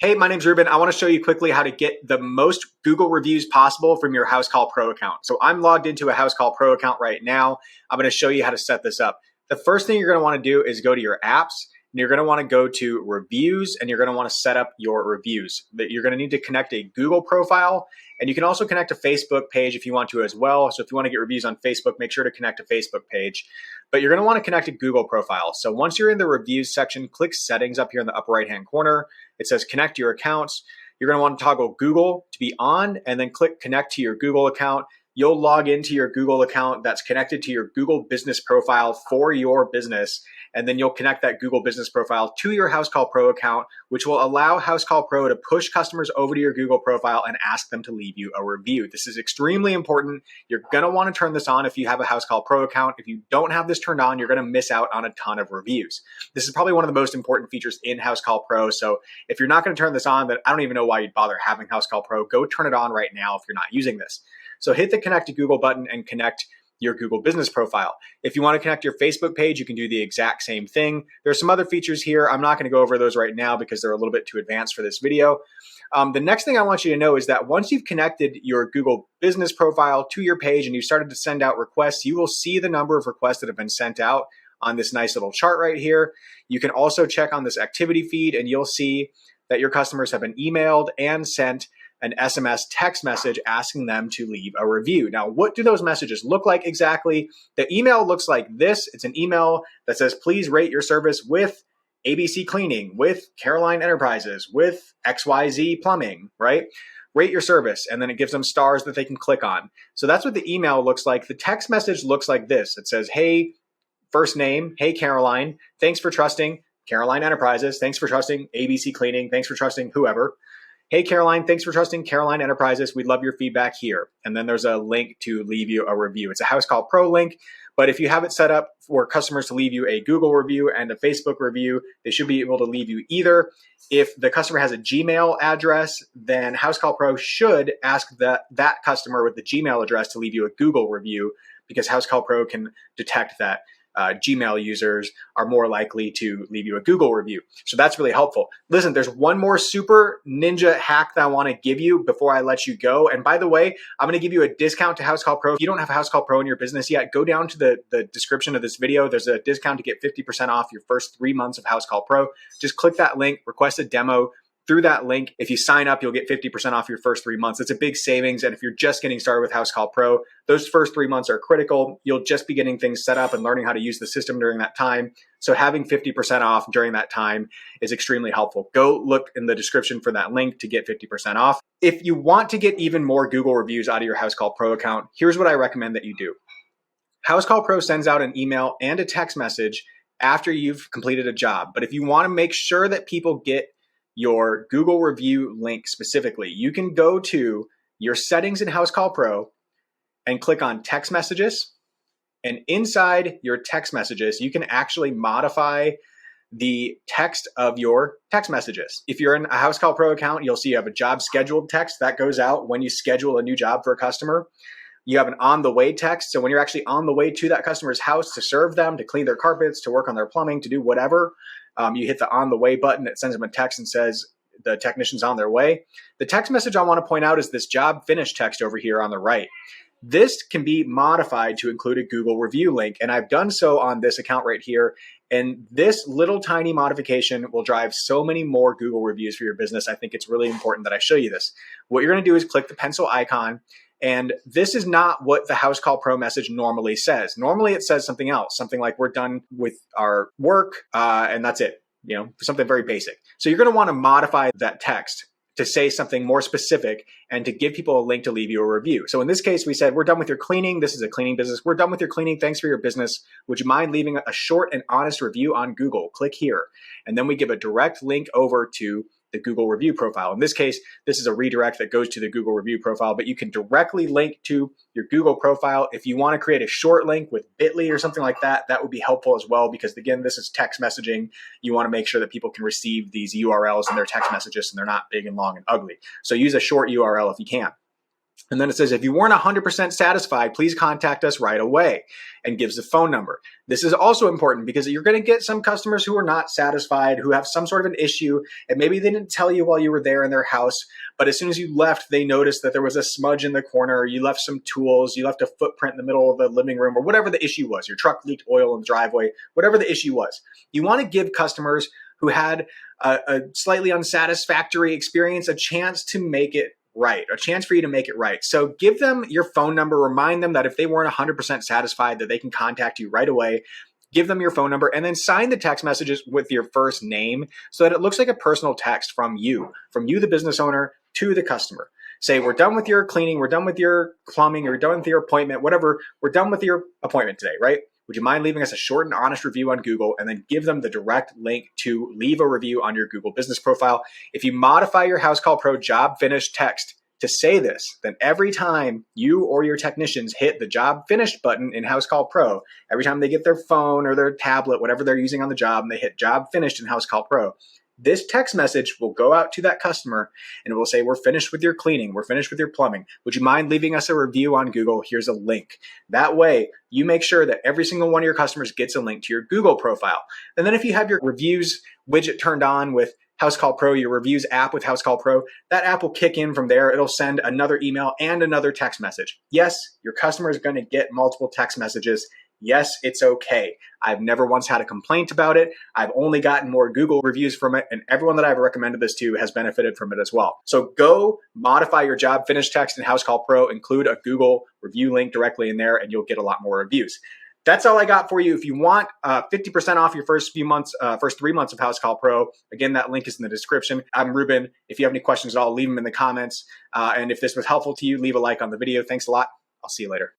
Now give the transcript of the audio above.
Hey, my name's Ruben. I want to show you quickly how to get the most Google reviews possible from your Housecall Pro account. So I'm logged into a Housecall Pro account right now. I'm going to show you how to set this up. The first thing you're going to want to do is go to your apps, and you're going to want to go to reviews, and you're going to want to set up your reviews. You're going to need to connect a Google profile, and you can also connect a Facebook page if you want to as well. So if you want to get reviews on Facebook, make sure to connect a Facebook page. But you're going to want to connect a Google profile. So once you're in the reviews section, click settings up here in the upper right-hand corner. It says connect your accounts. You're going to want to toggle Google to be on, and then click connect to your Google account. You'll log into your Google account that's connected to your Google business profile for your business. And then you'll connect that Google business profile to your Housecall Pro account, which will allow Housecall Pro to push customers over to your Google profile and ask them to leave you a review. This is extremely important. You're going to want to turn this on if you have a Housecall Pro account. If you don't have this turned on, you're going to miss out on a ton of reviews. This is probably one of the most important features in Housecall Pro. So if you're not going to turn this on, then I don't even know why you'd bother having Housecall Pro. Go turn it on right now if you're not using this. So hit the connect to Google button and connect your Google business profile. If you want to connect your Facebook page, you can do the exact same thing. There's some other features here. I'm not going to go over those right now because they're a little bit too advanced for this video. The next thing I want you to know is that once you've connected your Google business profile to your page and you've started to send out requests, you will see the number of requests that have been sent out on this nice little chart right here. You can also check on this activity feed and you'll see that your customers have been emailed and sent an SMS text message asking them to leave a review. Now, what do those messages look like exactly? The email looks like this. It's an email that says, please rate your service with ABC Cleaning, with Caroline Enterprises, with XYZ Plumbing, right? Rate your service, and then it gives them stars that they can click on. So that's what the email looks like. The text message looks like this. It says, hey, first name, hey, Caroline, thanks for trusting Caroline Enterprises. Thanks for trusting ABC Cleaning. Thanks for trusting whoever. Hey, Caroline, thanks for trusting Caroline Enterprises. We'd love your feedback here. And then there's a link to leave you a review. It's a Housecall Pro link, but if you have it set up for customers to leave you a Google review and a Facebook review, they should be able to leave you either. If the customer has a Gmail address, then Housecall Pro should ask that customer with the Gmail address to leave you a Google review, because Housecall Pro can detect that Gmail users are more likely to leave you a Google review. So that's really helpful. Listen, there's one more super ninja hack that I want to give you before I let you go. And by the way, I'm going to give you a discount to Housecall Pro. If you don't have a Housecall Pro in your business yet, go down to the description of this video. There's a discount to get 50% off your first 3 months of Housecall Pro. Just click that link, request a demo. Through that link, if you sign up, you'll get 50% off your first 3 months. It's a big savings. And if you're just getting started with Housecall Pro, those first 3 months are critical. You'll just be getting things set up and learning how to use the system during that time. So having 50% off during that time is extremely helpful. Go look in the description for that link to get 50% off. If you want to get even more Google reviews out of your Housecall Pro account, here's what I recommend that you do. Housecall Pro sends out an email and a text message after you've completed a job. But if you want to make sure that people get your Google review link specifically, you can go to your settings in Housecall Pro and click on text messages. And inside your text messages, you can actually modify the text of your text messages. If you're in a Housecall Pro account, you'll see you have a job scheduled text that goes out when you schedule a new job for a customer. You have an on the way text. So when you're actually on the way to that customer's house to serve them, to clean their carpets, to work on their plumbing, to do whatever, you hit the on the way button. It sends them a text and says the technician's on their way. The text message I want to point out is this job finish text over here on the right. This can be modified to include a Google review link, and I've done so on this account right here. And this little tiny modification will drive so many more Google reviews for your business. I think it's really important that I show you this. What you're going to do is click the pencil icon. And this is not what the Housecall Pro message normally says. Normally it says something else, something like we're done with our work and that's it, something very basic. So you're going to want to modify that text to say something more specific and to give people a link to leave you a review. So in this case, we said, we're done with your cleaning. This is a cleaning business. We're done with your cleaning. Thanks for your business. Would you mind leaving a short and honest review on Google? Click here. And then we give a direct link over to the Google review profile. In this case, this is a redirect that goes to the Google review profile, but you can directly link to your Google profile. If you want to create a short link with Bitly or something like that, that would be helpful as well, because again, this is text messaging. You want to make sure that people can receive these URLs in their text messages and they're not big and long and ugly. So use a short URL if you can. And then it says, if you weren't 100% satisfied, please contact us right away, and gives the phone number. This is also important because you're going to get some customers who are not satisfied, who have some sort of an issue, and maybe they didn't tell you while you were there in their house, but as soon as you left, they noticed that there was a smudge in the corner, or you left some tools, you left a footprint in the middle of the living room, or whatever the issue was. Your truck leaked oil in the driveway, whatever the issue was. You want to give customers who had a slightly unsatisfactory experience a chance to make it right, a chance for you to make it right. So give them your phone number, remind them that if they weren't 100% satisfied, that they can contact you right away. Give them your phone number, and then sign the text messages with your first name so that it looks like a personal text from you, the business owner, to the customer. Say, we're done with your cleaning, we're done with your plumbing, we're done with your appointment, whatever, we're done with your appointment today, right? Would you mind leaving us a short and honest review on Google, and then give them the direct link to leave a review on your Google business profile? If you modify your Housecall Pro job finish text to say this, then every time you or your technicians hit the job finished button in Housecall Pro, every time they get their phone or their tablet, whatever they're using on the job, and they hit job finished in Housecall Pro, this text message will go out to that customer and it will say, we're finished with your cleaning, we're finished with your plumbing. Would you mind leaving us a review on Google? Here's a link. That way, you make sure that every single one of your customers gets a link to your Google profile. And then if you have your reviews widget turned on with Housecall Pro, your reviews app with Housecall Pro, that app will kick in from there. It'll send another email and another text message. Yes, your customer is going to get multiple text messages. Yes, it's okay. I've never once had a complaint about it. I've only gotten more Google reviews from it, and everyone that I've recommended this to has benefited from it as well. So go modify your job finish text in Housecall Pro, include a Google review link directly in there, and you'll get a lot more reviews. That's all I got for you. If you want 50% off your first 3 months of Housecall Pro, again, that link is in the description. I'm Ruben. If you have any questions at all, leave them in the comments. And if this was helpful to you, leave a like on the video. Thanks a lot. I'll see you later.